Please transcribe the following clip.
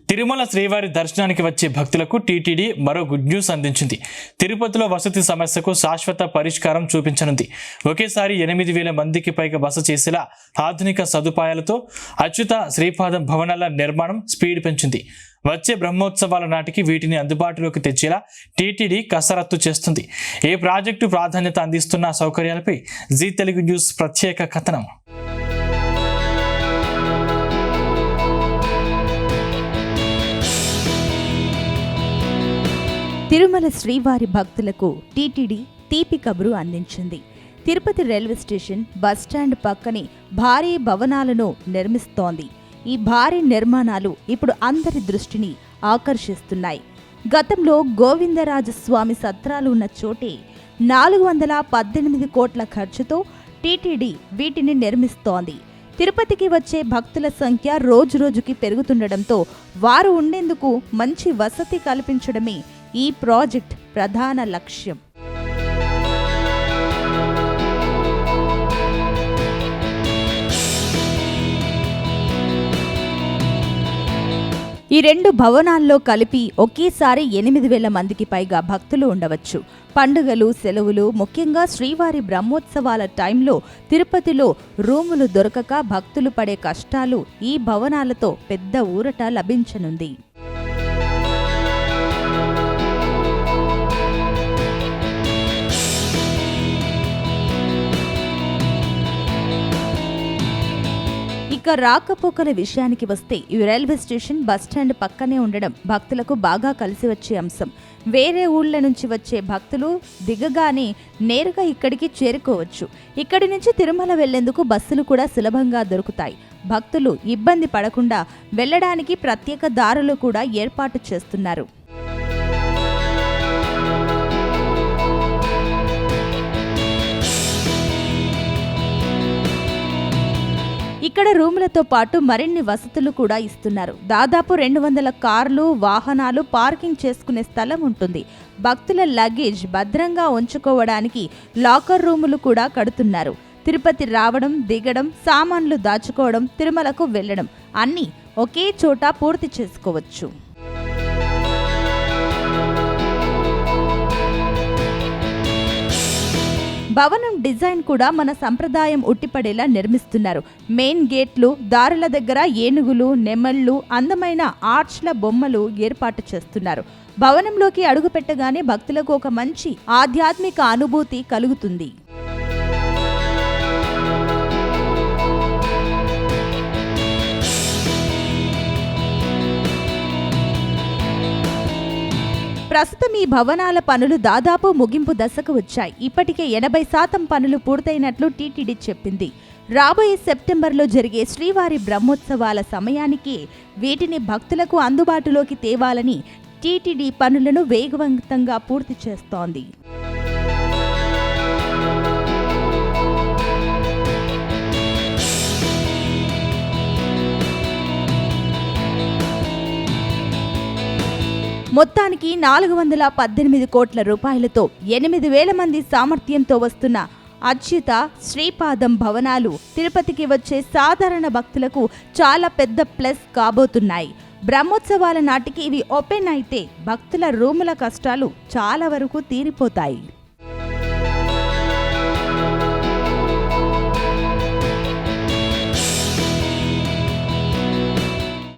తిరుమల శ్రీవారి దర్శనానికి వచ్చే భక్తులకు టీటీడీ మరో గుడ్ న్యూస్ అందించింది. తిరుపతిలో వసతి సమస్యకు శాశ్వత పరిష్కారం చూపించనుంది. ఒకేసారి 8,000 మందికి పైగా బస చేసేలా ఆధునిక సదుపాయాలతో అచ్యుత శ్రీపాదం భవనాల నిర్మాణం స్పీడ్ పెంచింది. వచ్చే బ్రహ్మోత్సవాల నాటికి వీటిని అందుబాటులోకి తెచ్చేలా టీటీడీ కసరత్తు చేస్తుంది. ఏ ప్రాజెక్టు ప్రాధాన్యత అందిస్తున్న సౌకర్యాలపై జీ తెలుగు న్యూస్ ప్రత్యేక కథనం. తిరుమల శ్రీవారి భక్తులకు టీటీడీ తీపి కబురు అందించింది. తిరుపతి రైల్వే స్టేషన్ బస్టాండ్ పక్కనే భారీ భవనాలను నిర్మిస్తోంది. ఈ భారీ నిర్మాణాలు ఇప్పుడు అందరి దృష్టిని ఆకర్షిస్తున్నాయి. గతంలో గోవిందరాజస్వామి సత్రాలు ఉన్న చోటే 418 కోట్ల ఖర్చుతో టీటీడీ వీటిని నిర్మిస్తోంది. తిరుపతికి వచ్చే భక్తుల సంఖ్య రోజురోజుకి పెరుగుతుండటంతో వారు ఉండేందుకు మంచి వసతి కల్పించడమే ఈ ప్రాజెక్ట్ ప్రధాన లక్ష్యం. ఈ 2 భవనాల్లో కలిపి ఒకేసారి 8,000 మందికి పైగా భక్తులు ఉండవచ్చు. పండుగలు, సెలవులు, ముఖ్యంగా శ్రీవారి బ్రహ్మోత్సవాల టైంలో తిరుపతిలో రూములు దొరకక భక్తులు పడే కష్టాలు ఈ భవనాలతో పెద్ద ఊరట లభించనుంది. ఇక రాకపోకల విషయానికి వస్తే ఈ రైల్వే స్టేషన్ బస్టాండ్ పక్కనే ఉండడం భక్తులకు బాగా కలిసి వచ్చే అంశం. వేరే ఊళ్ళ నుంచి వచ్చే భక్తులు దిగగానే నేరుగా ఇక్కడికి చేరుకోవచ్చు. ఇక్కడి నుంచి తిరుమల వెళ్లేందుకు బస్సులు కూడా సులభంగా దొరుకుతాయి. భక్తులు ఇబ్బంది పడకుండా వెళ్లడానికి ప్రత్యేక దారులు కూడా ఏర్పాటు చేస్తున్నారు. ఇక్కడ రూములతో పాటు మరిన్ని వసతులు కూడా ఇస్తున్నారు. దాదాపు 200 కార్లు, వాహనాలు పార్కింగ్ చేసుకునే స్థలం ఉంటుంది. భక్తుల లగేజ్ భద్రంగా ఉంచుకోవడానికి లాకర్ రూములు కూడా కడుతున్నారు. తిరుపతి రావడం, దిగడం, సామాన్లు దాచుకోవడం, తిరుమలకు వెళ్లడం అన్నీ ఒకే చోట పూర్తి చేసుకోవచ్చు. భవనం డిజైన్ కూడా మన సంప్రదాయం ఉట్టిపడేలా నిర్మిస్తున్నారు. మెయిన్ గేట్లు, దారుల దగ్గర ఏనుగులు, నెమళ్లు, అందమైన ఆర్చ్ల బొమ్మలు ఏర్పాటు చేస్తున్నారు. భవనంలోకి అడుగు పెట్టగానే భక్తులకు ఒక మంచి ఆధ్యాత్మిక అనుభూతి కలుగుతుంది. ప్రస్తుతం ఈ భవనాల పనులు దాదాపు ముగింపు దశకు వచ్చాయి. ఇప్పటికే 80% పనులు పూర్తయినట్లు టీటీడీ చెప్పింది. రాబోయే సెప్టెంబర్లో జరిగే శ్రీవారి బ్రహ్మోత్సవాల సమయానికి వీటిని భక్తులకు అందుబాటులోకి తేవాలని టీటీడీ పనులను వేగవంతంగా పూర్తి చేస్తోంది. మొత్తానికి 418 కోట్ల రూపాయలతో 8,000 మంది సామర్థ్యంతో వస్తున్న అచ్యుత శ్రీపాదం భవనాలు తిరుపతికి వచ్చే సాధారణ భక్తులకు చాలా పెద్ద ప్లస్ కాబోతున్నాయి. బ్రహ్మోత్సవాల నాటికి ఇవి ఓపెన్ అయితే భక్తుల రూముల కష్టాలు చాలా వరకు తీరిపోతాయి.